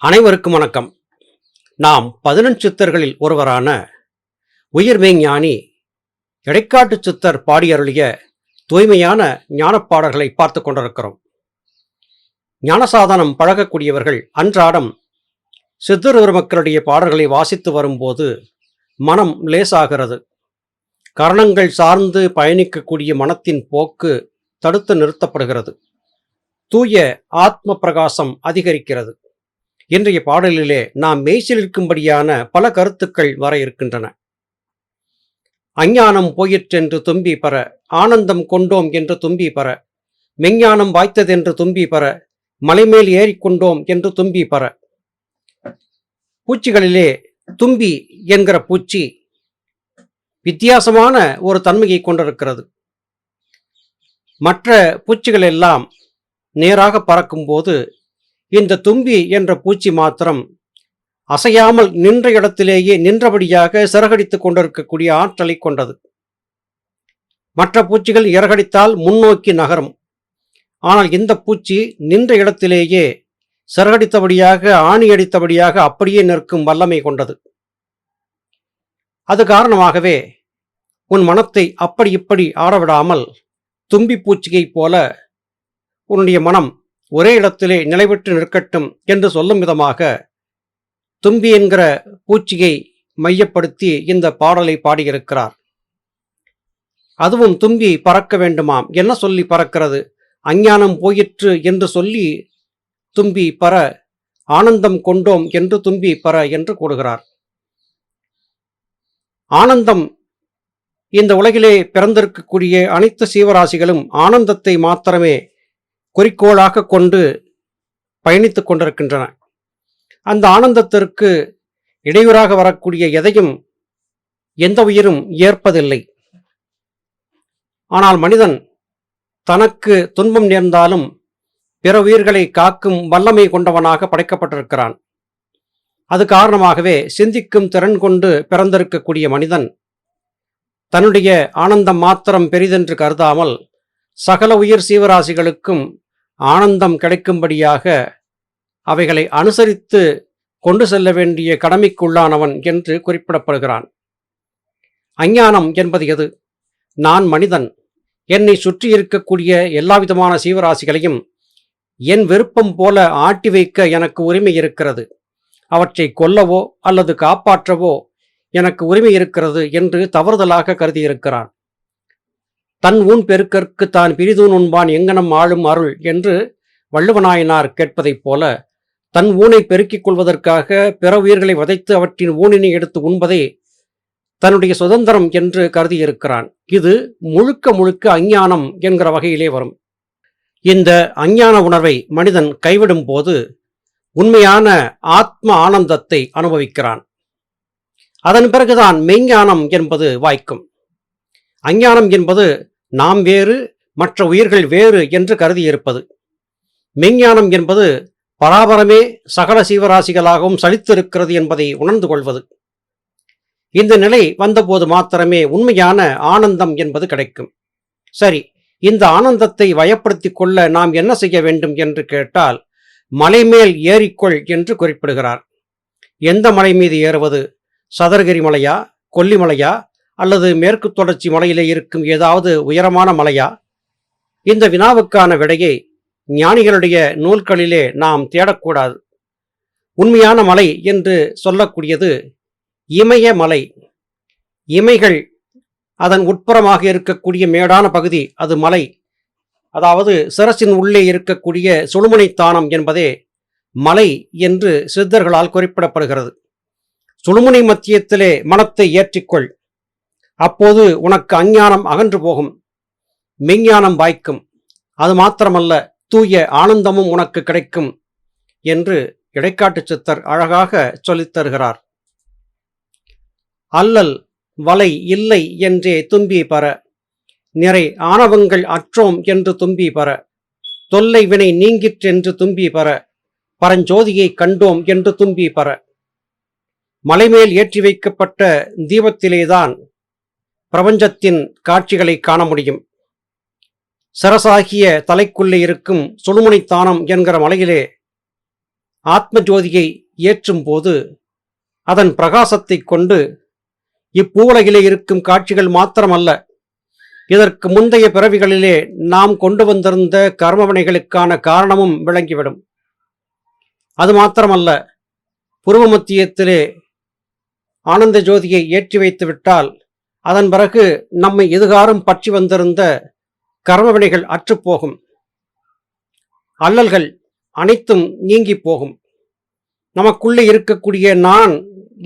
அனைவருக்கும் வணக்கம். நாம் 11 சித்தர்களில் ஒருவரான உயிர்மெய்ஞானி இடைக்காட்டு சித்தர் பாடியருளிய தூய்மையான ஞானப்பாடல்களை பார்த்து கொண்டிருக்கிறோம். ஞானசாதனம் பழகக்கூடியவர்கள் அன்றாடம் சித்தர் பெருமக்களுடைய பாடல்களை வாசித்து வரும்போது மனம் லேசாகிறது. கரணங்கள் சார்ந்து பயணிக்கக்கூடிய மனத்தின் போக்கு தடுத்து நிறுத்தப்படுகிறது. தூய ஆத்ம பிரகாசம் அதிகரிக்கிறது. இன்றைய பாடலிலே நாம் மெய்சிலிருக்கும்படியான பல கருத்துக்கள் வர இருக்கின்றன. அஞ்ஞானம் போயிற்றென்று தும்பி பெற, ஆனந்தம் கொண்டோம் என்று தும்பி பெற, மெஞ்ஞானம் வாய்த்ததென்று தும்பி பெற, மலைமேல் ஏறிக்கொண்டோம் என்று தும்பி பெற. பூச்சிகளிலே தும்பி என்கிற பூச்சி வித்தியாசமான ஒரு தன்மையை கொண்டிருக்கிறது. மற்ற பூச்சிகள் எல்லாம் நேராக பறக்கும்போது இந்த தும்பி என்ற பூச்சி மாத்திரம் அசையாமல் நின்ற இடத்திலேயே நின்றபடியாக சிறகடித்துக் கொண்டிருக்கக்கூடிய ஆற்றலை கொண்டது. மற்ற பூச்சிகள் இறகடித்தால் முன்னோக்கி நகரும். ஆனால் இந்த பூச்சி நின்ற இடத்திலேயே சிறகடித்தபடியாக ஆணியடித்தபடியாக அப்படியே நிற்கும் வல்லமை கொண்டது. அது காரணமாகவே உன் மனத்தை அப்படி இப்படி ஆடவிடாமல் தும்பி பூச்சியைப் போல உன்னுடைய மனம் ஒரே இடத்திலே நிலைபெற்று நிற்கட்டும் என்று சொல்லும் விதமாக தும்பி என்கிற பூச்சியை மையப்படுத்தி இந்த பாடலை பாடியிருக்கிறார். அதுவும் தும்பி பறக்க வேண்டுமாம். என்ன சொல்லி பறக்கிறது? அஞ்ஞானம் போயிற்று என்று சொல்லி தும்பி பற, ஆனந்தம் கொண்டோம் என்று தும்பி பற என்று கூறுகிறார். ஆனந்தம், இந்த உலகிலே பிறந்திருக்கக்கூடிய அனைத்து சீவராசிகளும் ஆனந்தத்தை மாத்திரமே குறிக்கோளாக கொண்டு பயணித்துக் கொண்டிருக்கின்றன. அந்த ஆனந்தத்திற்கு இடையூறாக வரக்கூடிய எதையும் எந்த உயிரும் ஏற்பதில்லை. ஆனால் மனிதன் தனக்கு துன்பம் நேர்ந்தாலும் பிற உயிர்களை காக்கும் வல்லமை கொண்டவனாக படைக்கப்பட்டிருக்கிறான். அது காரணமாகவே சிந்திக்கும் திறன் கொண்டு பிறந்திருக்கக்கூடிய மனிதன் தன்னுடைய ஆனந்தம் மாத்திரம் பெரிதென்று கருதாமல் சகல உயிர் சீவராசிகளுக்கும் ஆனந்தம் கிடைக்கும்படியாக அவைகளை அனுசரித்து கொண்டு செல்ல வேண்டிய கடமைக்குள்ளானவன் என்று குறிப்பிடப்படுகிறான். அஞ்ஞானம் என்பது எது? நான் மனிதன், என்னை சுற்றி இருக்கக்கூடிய எல்லாவிதமான சீவராசிகளையும் என் விருப்பம் போல ஆட்டி வைக்க எனக்கு உரிமை இருக்கிறது. அவற்றை கொல்லவோ அல்லது காப்பாற்றவோ எனக்கு உரிமை இருக்கிறது என்று தவறுதலாக கருதியிருக்கிறான். தன் ஊன் பெருக்கற்கு தான் பிரிதூன் உண்பான் எங்கனம் ஆளும் அருள் என்று வள்ளுவநாயனார் கேட்பதைப் போல தன் ஊனை பெருக்கிக் கொள்வதற்காக பிற உயிர்களை வதைத்து அவற்றின் ஊனினை எடுத்து உண்பதே தன்னுடைய சுதந்திரம் என்று கருதியிருக்கிறான். இது முழுக்க முழுக்க அஞ்ஞானம் என்கிற வகையிலே வரும். இந்த அஞ்ஞான உணர்வை மனிதன் கைவிடும் போது உண்மையான ஆத்ம ஆனந்தத்தை அனுபவிக்கிறான். அதன் பிறகுதான் மெய்ஞானம் என்பது வாய்க்கும். அஞ்ஞானம் என்பது நாம் வேறு, மற்ற உயிர்கள் வேறு என்று கருதியிருப்பது. மெய்ஞானம் என்பது பராபரமே சகல சீவராசிகளாகவும் சலித்திருக்கிறது என்பதை உணர்ந்து கொள்வது. இந்த நிலை வந்தபோது மாத்திரமே உண்மையான ஆனந்தம் என்பது கிடைக்கும். சரி, இந்த ஆனந்தத்தை வயப்படுத்திக் கொள்ள நாம் என்ன செய்ய வேண்டும் என்று கேட்டால், மலைமேல் ஏறிக்கொள் என்று குறிப்பிடுகிறார். எந்த மலை மீது ஏறுவது? சதுரகிரி மலையா, கொல்லிமலையா, அல்லது மேற்கு தொடர்ச்சி மலையிலே இருக்கும் ஏதாவது உயரமான மலையா? இந்த வினாவுக்கான விடையை ஞானிகளுடைய நூல்களிலே நாம் தேடக்கூடாது. உண்மையான மலை என்று சொல்லக்கூடியது இமய மலை. இமைகள் அதன் உட்புறமாக இருக்கக்கூடிய மேடான பகுதி அது மலை. அதாவது சிரசின் உள்ளே இருக்கக்கூடிய சுழுமுனைத்தானம் என்பதே மலை என்று சித்தர்களால் குறிப்பிடப்படுகிறது. சுழுமுனை மத்தியத்திலே மனத்தை ஏற்றிக்கொள். அப்போது உனக்கு அஞ்ஞானம் அகன்று போகும், மெய்ஞானம் வாய்க்கும். அது மாத்திரமல்ல, தூய ஆனந்தமும் உனக்கு கிடைக்கும் என்று இடைக்காட்டு சித்தர் அழகாக சொல்லித் தருகிறார். அல்லல் வலை இல்லை என்றே தும்பி பெற, நிறை ஆணவங்கள் அற்றோம் என்று தும்பி பெற, தொல்லை வினை நீங்கிற்றென்று தும்பி பெற, பரஞ்சோதியை கண்டோம் என்று தும்பி பெற. மலைமேல் ஏற்றி வைக்கப்பட்ட தீபத்திலேதான் பிரபஞ்சத்தின் காட்சிகளை காண முடியும். சரசாகிய தலைக்குள்ளே இருக்கும் சுழுமுனைத்தானம் என்கிற மலையிலே ஆத்ம ஜோதியை ஏற்றும் போது அதன் பிரகாசத்தை கொண்டு இப்பூவுலகிலே இருக்கும் காட்சிகள் மாத்திரமல்ல, இதற்கு முந்தைய பிறவிகளிலே நாம் கொண்டு வந்திருந்த கர்மவினைகளுக்கான காரணமும் விளங்கிவிடும். அது மாத்திரமல்ல, புருவ மத்தியத்திலே ஆனந்த ஜோதியை ஏற்றி வைத்து விட்டால் அதன் பிறகு நம்மை எதுகாரும் பற்றி வந்திருந்த கர்மவினைகள் அற்றுப்போகும். அல்லல்கள் அனைத்தும் நீங்கி போகும். நமக்குள்ளே இருக்கக்கூடிய நான்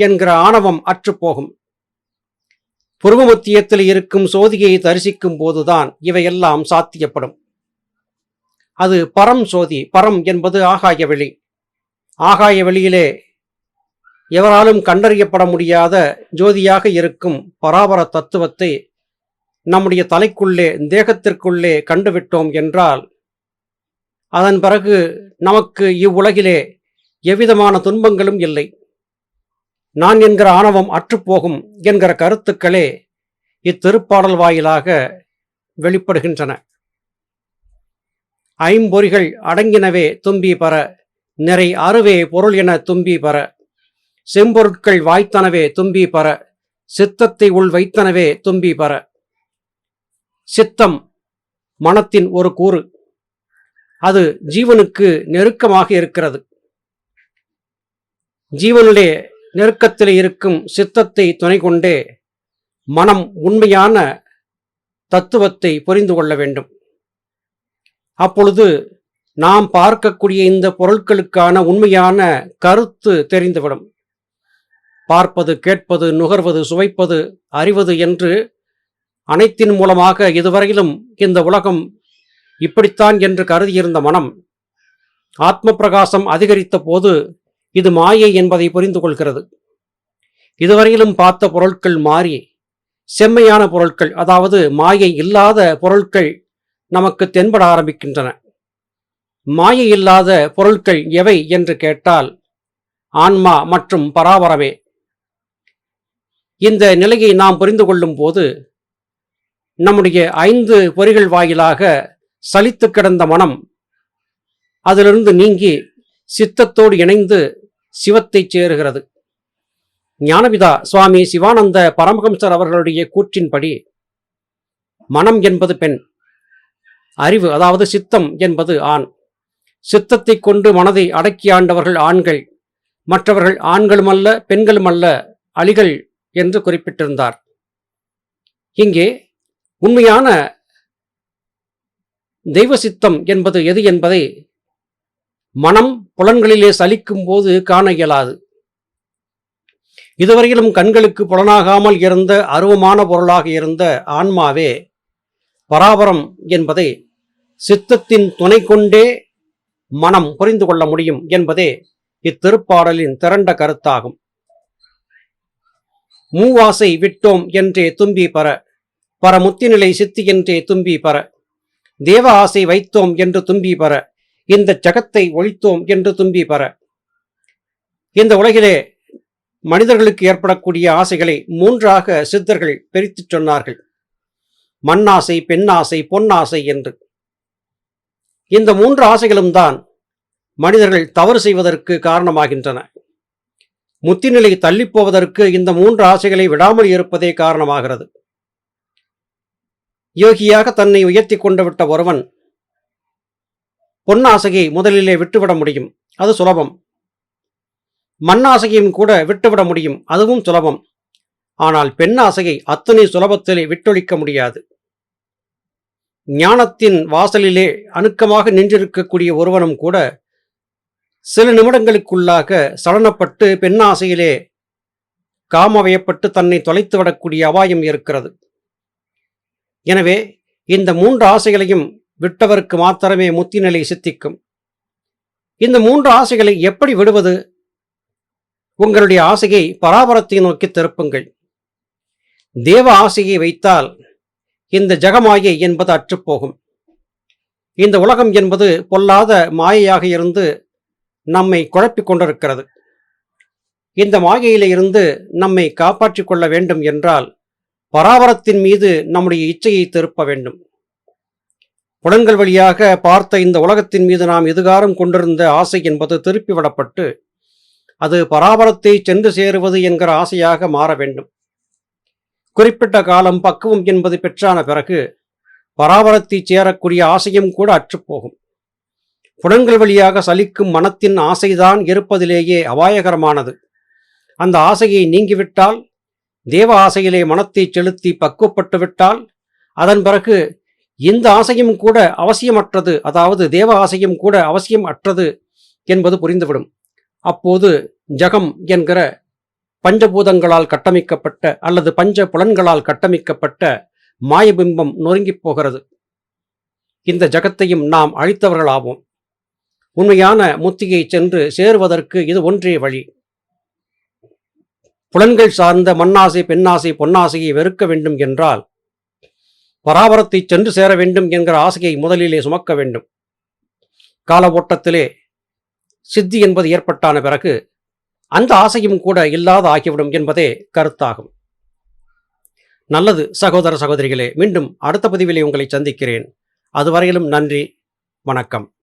என்கிற ஆணவம் அற்றுப்போகும். புருவ மத்தியத்தில் இருக்கும் சோதியை தரிசிக்கும் போதுதான் இவையெல்லாம் சாத்தியப்படும். அது பரம் சோதி. பரம் என்பது ஆகாய வெளி. ஆகாய வெளியிலே எவராலும் கண்டறியப்பட முடியாத ஜோதியாக இருக்கும் பராபர தத்துவத்தை நம்முடைய தலைக்குள்ளே, தேகத்திற்குள்ளே கண்டுவிட்டோம் என்றால் அதன் பிறகு நமக்கு இவ்வுலகிலே எவ்விதமான துன்பங்களும் இல்லை. நான் என்கிற ஆணவம் அற்றுப்போகும் என்கிற கருத்துக்களே இத்திருப்பாடல் வாயிலாக வெளிப்படுகின்றன. ஐம்பொறிகள் அடங்கினவே தும்பி பர, நிறை அருவே பொருள் என தும்பி பர, செம்பொருட்கள் வாய்த்தனவே தும்பி பர, சித்தத்தை உள் வைத்தனவே தும்பி பர. சித்தம் மனத்தின் ஒரு கூறு. அது ஜீவனுக்கு நெருக்கமாக இருக்கிறது. ஜீவனுடைய நெருக்கத்தில் இருக்கும் சித்தத்தை துணை கொண்டே மனம் உண்மையான தத்துவத்தை புரிந்து கொள்ள வேண்டும். அப்பொழுது நாம் பார்க்கக்கூடிய இந்த பொருட்களுக்கான உண்மையான கருத்து தெரிந்துவிடும். பார்ப்பது, கேட்பது, நுகர்வது, சுவைப்பது, அறிவது என்று அனைத்தின் மூலமாக இதுவரையிலும் இந்த உலகம் இப்படித்தான் என்று கருதியிருந்த மனம் ஆத்ம பிரகாசம் அதிகரித்த போது இது மாயை என்பதை புரிந்து கொள்கிறது. இதுவரையிலும் பார்த்த பொருட்கள் மாறி செம்மையான பொருட்கள், அதாவது மாயை இல்லாத பொருட்கள் நமக்கு தென்பட ஆரம்பிக்கின்றன. மாயை இல்லாத பொருட்கள் எவை என்று கேட்டால் ஆன்மா மற்றும் பராபரமே. இந்த நிலையை நாம் புரிந்து கொள்ளும் போது நம்முடைய 5 பொறிகள் வாயிலாக சலித்து கிடந்த மனம் அதிலிருந்து நீங்கி சித்தத்தோடு இணைந்து சிவத்தை சேருகிறது. ஞானபிதா சுவாமி சிவானந்த பரமஹம்சர் அவர்களுடைய கூற்றின்படி மனம் என்பது பெண், அறிவு அதாவது சித்தம் என்பது ஆண். சித்தத்தை கொண்டு மனதை அடக்கி ஆண்டவர்கள் ஆண்கள், மற்றவர்கள் ஆண்களுமல்ல பெண்களுமல்ல, அலிகள் என்று குறிப்பிட்டிருந்தார். இங்கே உண்மையான தெய்வ சித்தம் என்பது எது என்பதை மனம் புலன்களிலே சலிக்கும் போது காண இயலாது. இதுவரையிலும் கண்களுக்கு புலனாகாமல் இருந்த அருவமான பொருளாக இருந்த ஆன்மாவே பராபரம் என்பதை சித்தத்தின் துணை கொண்டே மனம் புரிந்து கொள்ள முடியும் என்பதே இத்திருப்பாடலின் திரண்ட கருத்தாகும். மூவாசை விட்டோம் என்றே தும்பி பர, பரமுத்திநிலை சித்தி என்றே தும்பி பர, தேவ ஆசை வைத்தோம் என்று தும்பி பர, இந்த ஜகத்தை ஒழித்தோம் என்று தும்பி பர. இந்த உலகிலே மனிதர்களுக்கு ஏற்படக்கூடிய ஆசைகளை 3ஆக சித்தர்கள் பிரித்து சொன்னார்கள். மண்ணாசை, பெண்ணாசை, பொன்னாசை என்று. இந்த 3 ஆசைகளும் தான் மனிதர்கள் தவறு செய்வதற்கு காரணமாகின்றன. முத்திநிலை தள்ளிப்போவதற்கு இந்த 3 ஆசைகளை விடாமல் இருப்பதே காரணமாகிறது. யோகியாக தன்னை உயர்த்தி கொண்டு விட்ட ஒருவன் பொன்னாசையை முதலிலே விட்டுவிட முடியும், அது சுலபம். மண்ணாசையும் கூட விட்டுவிட முடியும், அதுவும் சுலபம். ஆனால் பெண்ணாசையை அத்தனை சுலபத்திலே விட்டொழிக்க முடியாது. ஞானத்தின் வாசலிலே அணுக்கமாக நின்றிருக்கக்கூடிய ஒருவனும் கூட சில நிமிடங்களுக்குள்ளாக சலனப்பட்டு பெண்ணாசையிலே காமவயப்பட்டு தன்னை தொலைத்துவிடக்கூடிய அபாயம் இருக்கிறது. எனவே இந்த 3 ஆசைகளையும் விட்டவருக்கு மாத்திரமே முத்தி நிலை சித்திக்கும். இந்த 3 ஆசைகளை எப்படி விடுவது? உங்களுடைய ஆசையை பராபரத்தை நோக்கி திருப்புங்கள். தேவ ஆசையை வைத்தால் இந்த ஜகமாயை என்பது அற்றுப்போகும். இந்த உலகம் என்பது பொல்லாத மாயையாக இருந்து நம்மை குழப்பிக் கொண்டிருக்கிறது. இந்த மாயையில இருந்து நம்மை காப்பாற்றிக் கொள்ள வேண்டும் என்றால் பராபரத்தின் மீது நம்முடைய இச்சையை திருப்ப வேண்டும். புலன்கள் வழியாக பார்த்த இந்த உலகத்தின் மீது நாம் எதுகாரும் கொண்டிருந்த ஆசை என்பது திருப்பி விடப்பட்டு அது பராபரத்தை சென்று சேருவது என்கிற ஆசையாக மாற வேண்டும். குறிப்பிட்ட காலம் பக்குவம் என்பது பெற்றான பிறகு பராபரத்தை சேரக்கூடிய ஆசையும் கூட அற்றுப்போகும். புலன்கள் வழியாக சலிக்கும் மனத்தின் ஆசைதான் இருப்பதிலேயே அபாயகரமானது. அந்த ஆசையை நீங்கிவிட்டால், தேவ ஆசையிலே மனத்தை செலுத்தி பக்குவப்பட்டு விட்டால், அதன் பிறகு இந்த ஆசையும் கூட அவசியமற்றது, அதாவது தேவ ஆசையும் கூட அவசியம் அற்றது என்பது புரிந்துவிடும். அப்போது ஜகம் என்கிற பஞ்சபூதங்களால் கட்டமைக்கப்பட்ட அல்லது பஞ்ச புலன்களால் கட்டமைக்கப்பட்ட மாயபிம்பம் நொறுங்கிப் போகிறது. இந்த ஜகத்தையும் நாம் அழித்தவர்களாவோம். உண்மையான முத்தியை சென்று சேருவதற்கு இது ஒன்றே வழி. புலன்கள் சார்ந்த மண்ணாசை, பெண்ணாசை, பொன்னாசையை வெறுக்க வேண்டும் என்றால் பராபரத்தை சென்று சேர வேண்டும் என்கிற ஆசையை முதலிலே சுமக்க வேண்டும். கால ஓட்டத்திலே சித்தி என்பது ஏற்பட்டான பிறகு அந்த ஆசையும் கூட இல்லாத ஆகிவிடும் என்பதே கருத்தாகும். நல்லது சகோதர சகோதரிகளே, மீண்டும் அடுத்த பதிவிலே உங்களை சந்திக்கிறேன். அதுவரையிலும் நன்றி, வணக்கம்.